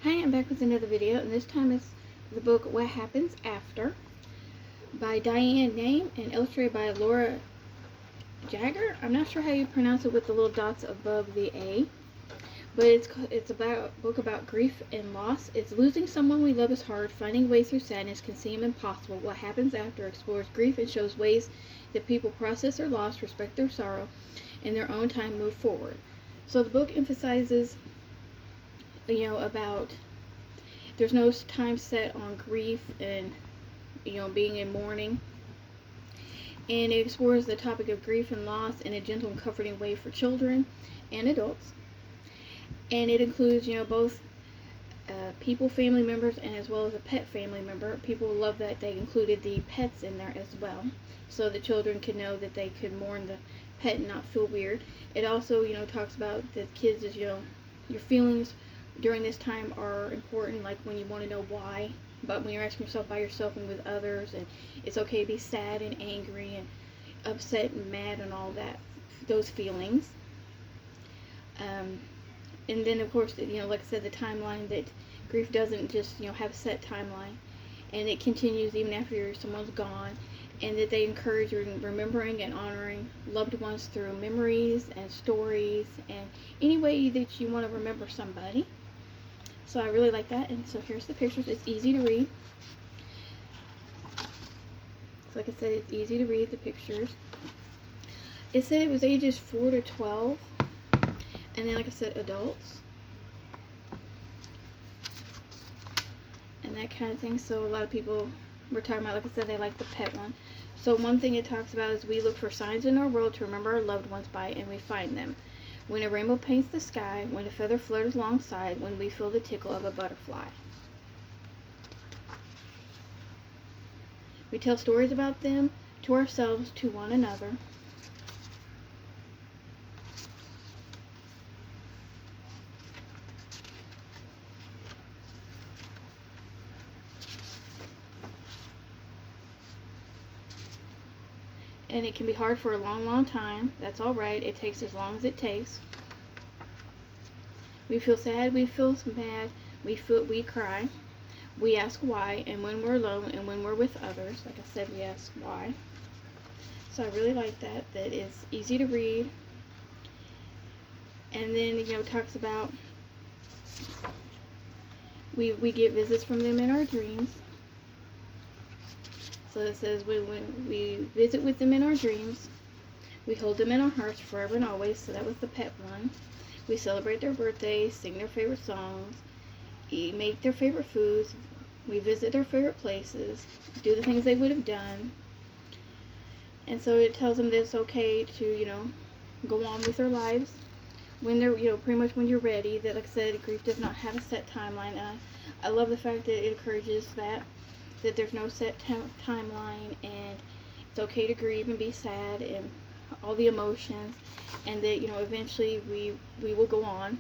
Hi, I'm back with another video, and this time it's the book What Happens After by Diane Namm and illustrated by Laura Jager. I'm not sure how you pronounce it with the little dots above the A, but it's about a book about grief and loss. It's losing someone we love is hard. Finding ways through sadness can seem impossible. What Happens After explores grief and shows ways that people process their loss, respect their sorrow, in their own time, move forward. So the book emphasizes about there's no time set on grief and being in mourning, and it explores the topic of grief and loss in a gentle and comforting way for children and adults. And it includes both people, family members, and as well as a pet family member. People love that they included the pets in there as well, so the children could know that they could mourn the pet and not feel weird. It also talks about the kids as your feelings during this time are important, like when you want to know why, but when you're asking yourself by yourself and with others, and it's okay to be sad and angry and upset and mad and all that, those feelings. And then of course, like I said, the timeline, that grief doesn't just have a set timeline, and it continues even after someone's gone, and that they encourage remembering and honoring loved ones through memories and stories and any way that you want to remember somebody. So I really like that. And so here's the pictures. It's easy to read. So like I said, it's easy to read, the pictures. It said it was ages 4 to 12. And then like I said, adults. And that kind of thing. So a lot of people were talking about, like I said, they like the pet one. So one thing it talks about is we look for signs in our world to remember our loved ones by, and we find them. When a rainbow paints the sky, when a feather flutters alongside, when we feel the tickle of a butterfly. We tell stories about them to ourselves, to one another. And it can be hard for a long, long time. That's all right. It takes as long as it takes. We feel sad, we feel mad, we cry. We ask why, and when we're alone and when we're with others, like I said, we ask why. So I really like that. That is easy to read. And then, it talks about we get visits from them in our dreams. So it says when we visit with them in our dreams, we hold them in our hearts forever and always. So that was the pet one. We celebrate their birthdays, sing their favorite songs, make their favorite foods. We visit their favorite places, do the things they would have done. And so it tells them that it's okay to, go on with their lives when they're, pretty much when you're ready. That, like I said, grief does not have a set timeline. I love the fact that it encourages that there's no set timeline, and it's okay to grieve and be sad and all the emotions, and that eventually we will go on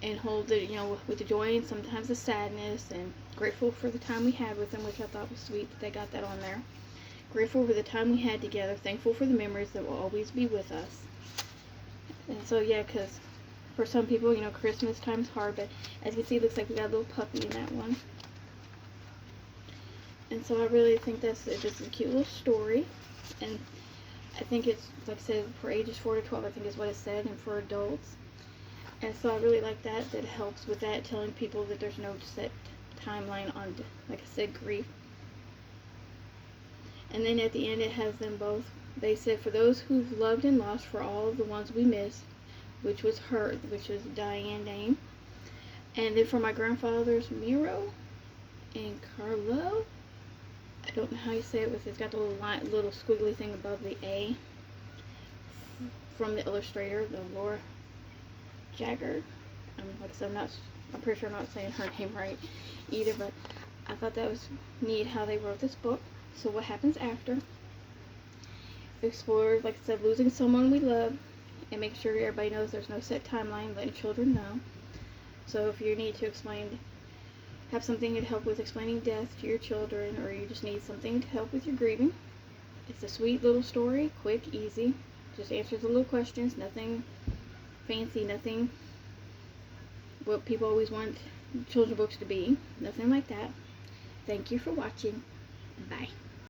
and hold it with the joy and sometimes the sadness, and grateful for the time we had with them, which I thought was sweet that they got that on there. Grateful for the time we had together, thankful for the memories that will always be with us. And so yeah, because for some people Christmas time's hard, but as you can see, it looks like we got a little puppy in that one. And so I really think that's just a cute little story. And I think it's, like I said, for ages 4 to 12, I think is what it said, and for adults. And so I really like that it helps with that, telling people that there's no set timeline on, like I said, grief. And then at the end it has them both. They said, for those who've loved and lost, for all the ones we missed, which was Diane Namm. And then for my grandfathers, Miro and Carlo. I don't know how you say it, it's got the little squiggly thing above the A, from the illustrator, the Laura Jager. Like I said, I'm pretty sure I'm not saying her name right either, but I thought that was neat how they wrote this book. So what happens after? Explore, like I said, losing someone we love, and make sure everybody knows there's no set timeline, letting children know. So if you need to have something to help with explaining death to your children, or you just need something to help with your grieving, it's a sweet little story, quick, easy, just answers the little questions, nothing fancy, nothing what people always want children's books to be. Nothing like that. Thank you for watching. Bye.